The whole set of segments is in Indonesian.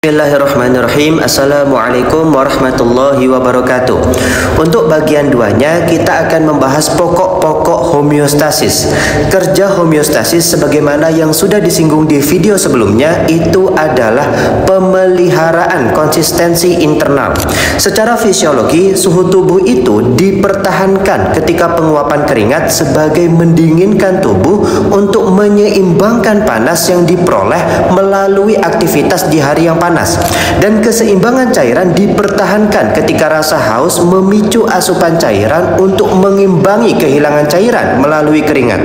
Bismillahirrahmanirrahim. Assalamualaikum warahmatullahi wabarakatuh. Untuk bagian 2-nya kita akan membahas pokok-pokok homeostasis. Kerja homeostasis sebagaimana yang sudah disinggung di video sebelumnya itu adalah pemeliharaan konsistensi internal. Secara fisiologi, suhu tubuh itu dipertahankan ketika penguapan keringat sebagai mendinginkan tubuh untuk menyeimbangkan panas yang diperoleh melalui aktivitas di hari yang panas. Dan keseimbangan cairan dipertahankan ketika rasa haus memicu asupan cairan untuk mengimbangi kehilangan cairan melalui keringat.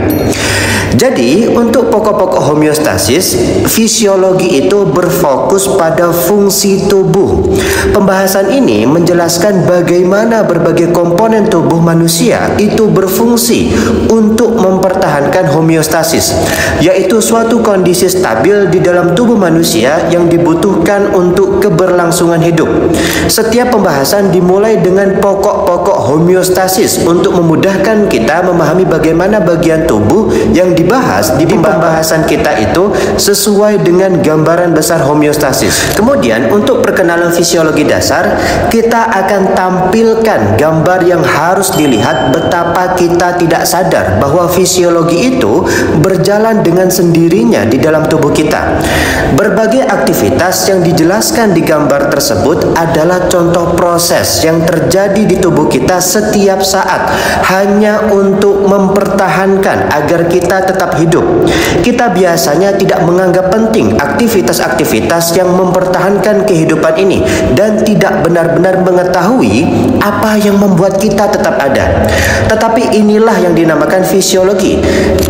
Jadi, untuk pokok-pokok homeostasis, fisiologi itu berfokus pada fungsi tubuh. Pembahasan ini menjelaskan bagaimana berbagai komponen tubuh manusia itu berfungsi untuk mempertahankan homeostasis, yaitu suatu kondisi stabil di dalam tubuh manusia yang dibutuhkan untuk keberlangsungan hidup. Setiap pembahasan dimulai dengan pokok-pokok homeostasis untuk memudahkan kita memahami bagaimana bagian tubuh yang dibahas di pembahasan kita itu sesuai dengan gambaran besar homeostasis. Kemudian untuk perkenalan fisiologi dasar, kita akan tampilkan gambar yang harus dilihat betapa kita tidak sadar bahwa fisiologi itu berjalan dengan sendirinya di dalam tubuh kita. Berbagai aktivitas yang dijelaskan di gambar tersebut adalah contoh proses yang terjadi di tubuh kita setiap saat hanya untuk mempertahankan agar kita tetap hidup. Kita biasanya tidak menganggap penting aktivitas-aktivitas yang mempertahankan kehidupan ini dan tidak benar-benar mengetahui apa yang membuat kita tetap ada. Tetapi inilah yang dinamakan fisiologi.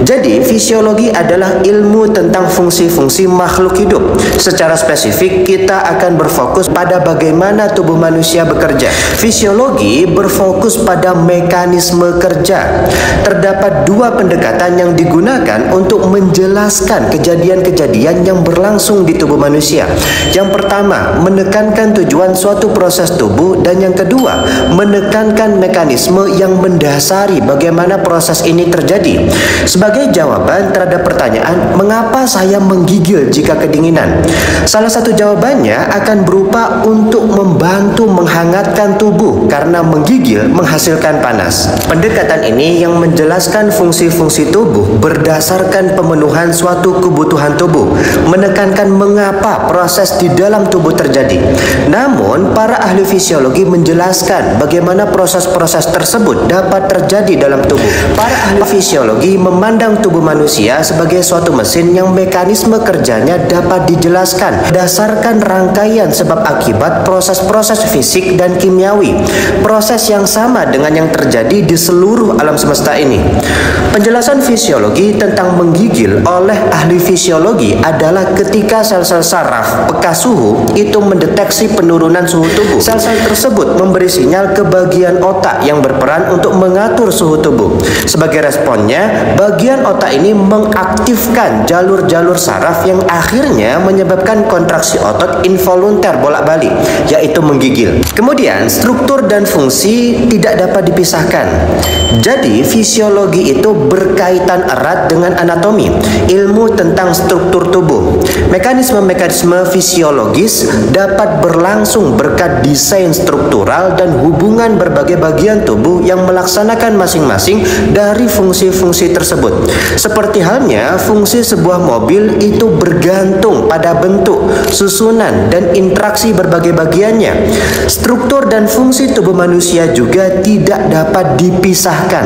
Jadi, fisiologi adalah ilmu tentang fungsi-fungsi makhluk hidup. Secara spesifik, kita akan berfokus pada bagaimana tubuh manusia bekerja. Fisiologi berfokus pada mekanisme kerja. Terdapat dua pendekatan yang digunakan untuk menjelaskan kejadian-kejadian yang berlangsung di tubuh manusia. Yang pertama, menekankan tujuan suatu proses tubuh, dan yang kedua, menekankan mekanisme yang mendasari bagaimana proses ini terjadi. Sebagai jawaban terhadap pertanyaan, mengapa saya menggigil jika kedinginan? Salah satu jawabannya akan berupa untuk membantu menghangatkan tubuh karena menggigil menghasilkan panas. Pendekatan ini yang menjelaskan fungsi-fungsi tubuh berdasarkan pemenuhan suatu kebutuhan tubuh, menekankan mengapa proses di dalam tubuh terjadi. Namun, para ahli fisiologi menjelaskan bagaimana proses-proses tersebut dapat terjadi dalam tubuh. Para ahli fisiologi memandang tubuh manusia sebagai suatu mesin yang mekanisme kerjanya dapat dijelaskan berdasarkan rangkaian sebab akibat proses-proses fisik dan kimiawi, proses yang sama dengan yang terjadi di seluruh alam semesta ini. Penjelasan fisiologi tentang menggigil oleh ahli fisiologi adalah ketika sel-sel saraf peka suhu itu mendeteksi penurunan suhu tubuh. Sel-sel tersebut memberi sinyal ke bagian otak yang berperan untuk mengatur suhu tubuh. Sebagai responnya, bagian otak ini mengaktifkan jalur-jalur saraf yang akhirnya menyebabkan kontraksi otot involunter bolak-balik, yaitu menggigil. Kemudian, struktur dan fungsi tidak dapat dipisahkan. Jadi, fisiologi itu berkaitan erat dengan anatomi, ilmu tentang struktur tubuh. Mekanisme-mekanisme fisiologis dapat berlangsung berkat desain struktural dan hubungan berbagai bagian tubuh yang melaksanakan masing-masing dari fungsi-fungsi tersebut. Seperti halnya fungsi sebuah mobil itu bergantung pada bentuk, susunan, dan interaksi berbagai bagiannya. Struktur dan fungsi tubuh manusia juga tidak dapat dipisahkan.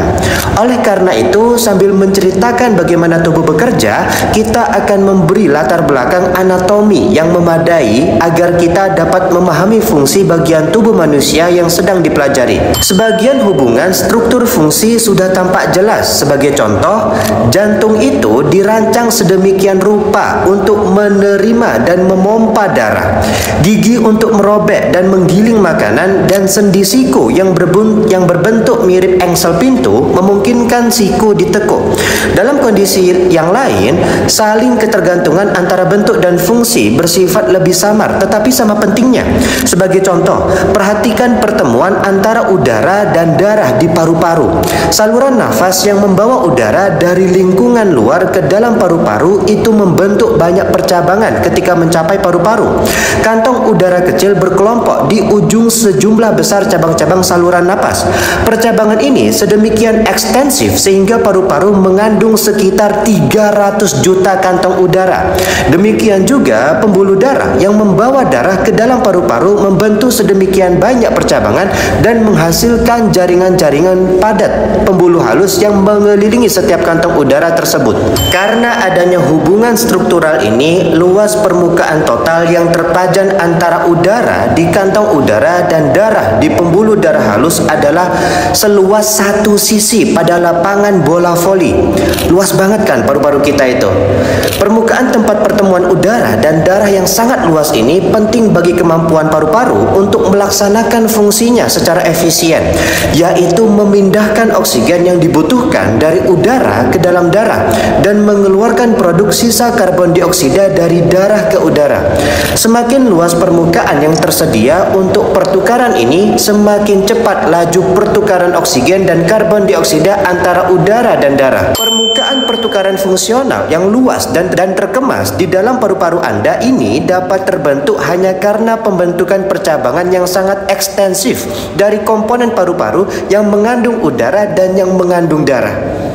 Oleh karena itu, sambil menceritakan bagaimana tubuh bekerja, kita akan memberi latar belakang anatomi yang memadai agar kita dapat memahami fungsi bagian tubuh manusia yang sedang dipelajari. Sebagian hubungan struktur fungsi sudah tampak jelas. Sebagai contoh, jantung itu dirancang sedemikian rupa untuk menerima dan memompa darah, gigi untuk merobek dan menggiling makanan, dan sendi siku yang berbentuk mirip engsel pintu memungkinkan siku ditekuk. Dalam kondisi yang lain, saling ketergantungan antara bentuk dan fungsi bersifat lebih samar tetapi sama pentingnya. Sebagai contoh, perhatikan pertemuan antara udara dan darah di paru-paru. Saluran nafas yang membawa udara dari lingkungan luar ke dalam paru-paru itu membentuk banyak percabangan ketika mencapai paru-paru. Kantong udara kecil berkelompok di ujung sejumlah besar cabang-cabang saluran napas. Percabangan ini sedemikian ekstensif sehingga paru-paru mengandung sekitar 300 juta kantong udara. Demikian juga pembuluh darah yang membawa darah ke dalam paru-paru membentuk sedemikian banyak percabangan dan menghasilkan jaringan-jaringan padat pembuluh halus yang mengelilingi setiap kantong udara tersebut. Karena adanya hubungan struktural ini, luas permukaan total yang terpajan antara udara di kantong udara dan darah di pembuluh darah halus adalah seluas satu sisi pada lapangan bola voli. Luas banget kan paru-paru kita itu. Permukaan tempat pertemuan udara dan darah yang sangat luas ini penting bagi kemampuan paru-paru untuk melaksanakan fungsinya secara efisien, yaitu memindahkan oksigen yang dibutuhkan dari udara ke dalam darah dan mengeluarkan produk sisa karbon dioksida dari darah ke udara. Semakin luas permukaan yang tersedia untuk pertukaran ini, semakin cepat laju pertukaran oksigen dan karbon dioksida antara udara dan darah. Permukaan pertukaran fungsional yang luas dan terkemas di dalam paru-paru Anda ini dapat terbentuk hanya karena pembentukan percabangan yang sangat ekstensif dari komponen paru-paru yang mengandung udara dan yang mengandung darah.